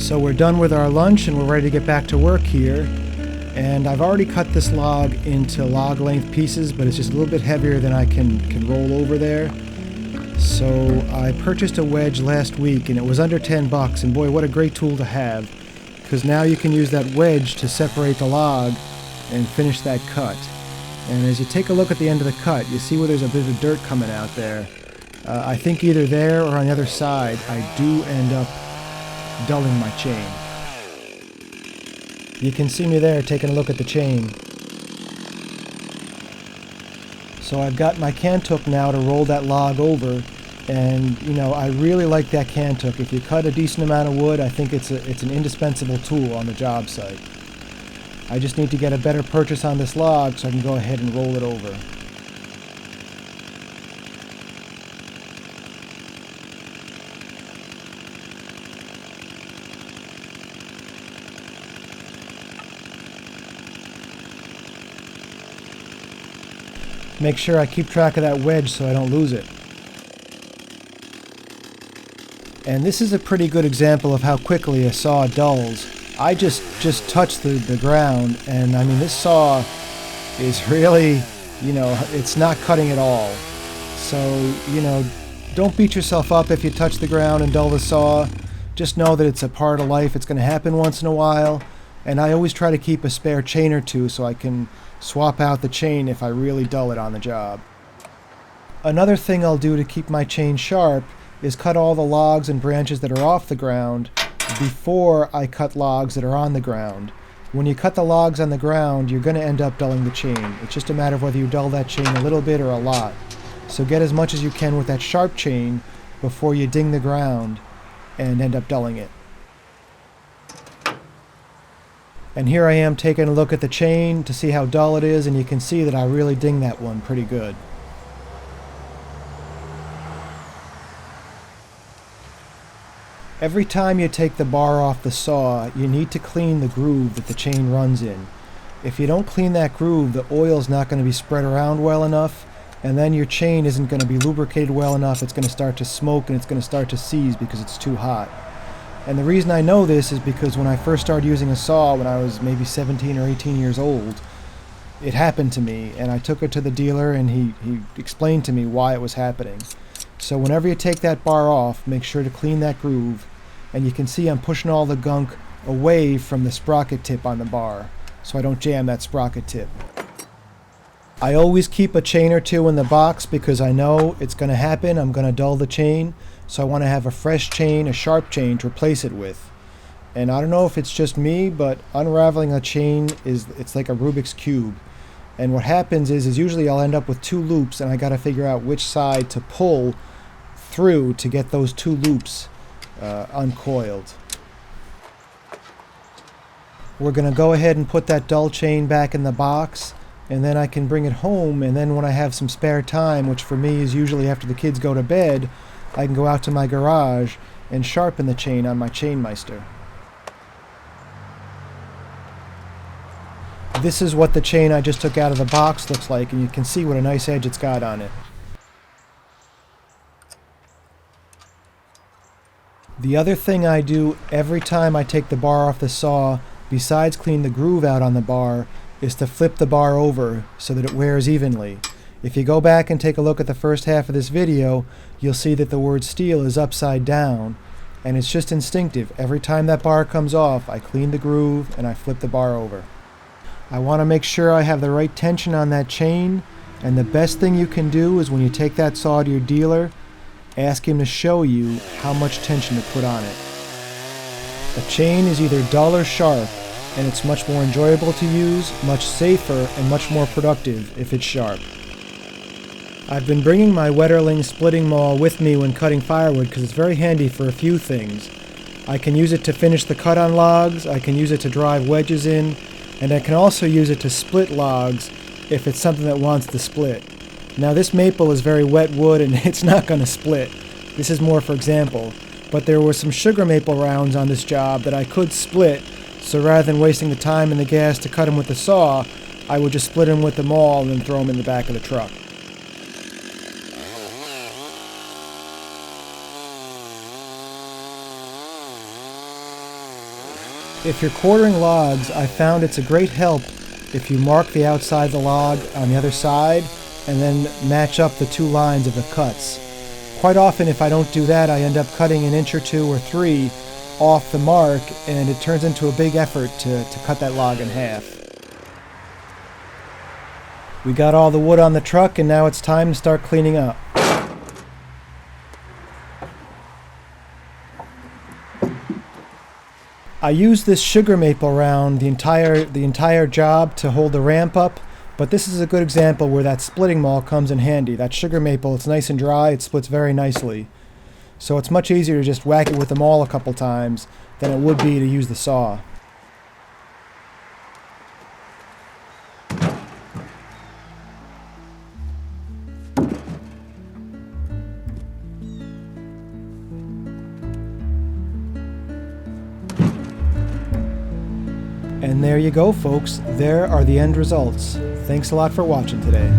So we're done with our lunch and we're ready to get back to work here. And I've already cut this log into log length pieces, but it's just a little bit heavier than I can roll over there. So I purchased a wedge last week and it was under 10 bucks, and boy, what a great tool to have, because now you can use that wedge to separate the log and finish that cut. And as you take a look at the end of the cut, you see where there's a bit of dirt coming out there. I think either there or on the other side, I do end up dulling my chain. You can see me there taking a look at the chain. So I've got my cant hook now to roll that log over, and you know, I really like that cant hook. If you cut a decent amount of wood, I think it's an indispensable tool on the job site. I just need to get a better purchase on this log so I can go ahead and roll it over. Make sure I keep track of that wedge so I don't lose it. And this is a pretty good example of how quickly a saw dulls. I just touched the ground, and I mean, this saw is really, you know, it's not cutting at all. So, you know, don't beat yourself up if you touch the ground and dull the saw. Just know that it's a part of life. It's going to happen once in a while. And I always try to keep a spare chain or two so I can swap out the chain if I really dull it on the job. Another thing I'll do to keep my chain sharp is cut all the logs and branches that are off the ground before I cut logs that are on the ground. When you cut the logs on the ground, you're going to end up dulling the chain. It's just a matter of whether you dull that chain a little bit or a lot. So get as much as you can with that sharp chain before you ding the ground and end up dulling it. And here I am taking a look at the chain to see how dull it is, and you can see that I really ding that one pretty good. Every time you take the bar off the saw, you need to clean the groove that the chain runs in. If you don't clean that groove, the oil's not going to be spread around well enough, and then your chain isn't going to be lubricated well enough. It's going to start to smoke and it's going to start to seize because it's too hot. And the reason I know this is because when I first started using a saw when I was maybe 17 or 18 years old, it happened to me, and I took it to the dealer and he explained to me why it was happening. So whenever you take that bar off, make sure to clean that groove. And you can see I'm pushing all the gunk away from the sprocket tip on the bar so I don't jam that sprocket tip. I always keep a chain or two in the box because I know it's going to happen. I'm going to dull the chain, so I want to have a fresh chain, a sharp chain to replace it with. And I don't know if it's just me, but unraveling a chain it's like a Rubik's Cube. And what happens is usually I'll end up with two loops, and I got to figure out which side to pull through to get those two loops uncoiled. We're going to go ahead and put that dull chain back in the box, and then I can bring it home, and then when I have some spare time, which for me is usually after the kids go to bed, I can go out to my garage and sharpen the chain on my Chainmeister. This is what the chain I just took out of the box looks like, and you can see what a nice edge it's got on it. The other thing I do every time I take the bar off the saw, besides clean the groove out on the bar, is to flip the bar over so that it wears evenly. If you go back and take a look at the first half of this video, you'll see that the word stihl is upside down, and it's just instinctive. Every time that bar comes off, I clean the groove and I flip the bar over. I want to make sure I have the right tension on that chain, and the best thing you can do is when you take that saw to your dealer, ask him to show you how much tension to put on it. A chain is either dull or sharp, and it's much more enjoyable to use, much safer, and much more productive if it's sharp. I've been bringing my wetterlings splitting maul with me when cutting firewood because it's very handy for a few things. I can use it to finish the cut on logs, I can use it to drive wedges in, and I can also use it to split logs if it's something that wants to split. Now this maple is very wet wood and it's not going to split. This is more for example, but there were some sugar maple rounds on this job that I could split, so rather than wasting the time and the gas to cut them with the saw, I would just split them with the maul and then throw them in the back of the truck. If you're quartering logs, I found it's a great help if you mark the outside of the log on the other side and then match up the two lines of the cuts. Quite often, if I don't do that, I end up cutting an inch or 2 or 3 off the mark, and it turns into a big effort to cut that log in half. We got all the wood on the truck, and now it's time to start cleaning up. I used this sugar maple round the entire job to hold the ramp up, but this is a good example where that splitting maul comes in handy. That sugar maple, it's nice and dry, it splits very nicely. So it's much easier to just whack it with the maul a couple times than it would be to use the saw. And there you go, folks. There are the end results. Thanks a lot for watching today.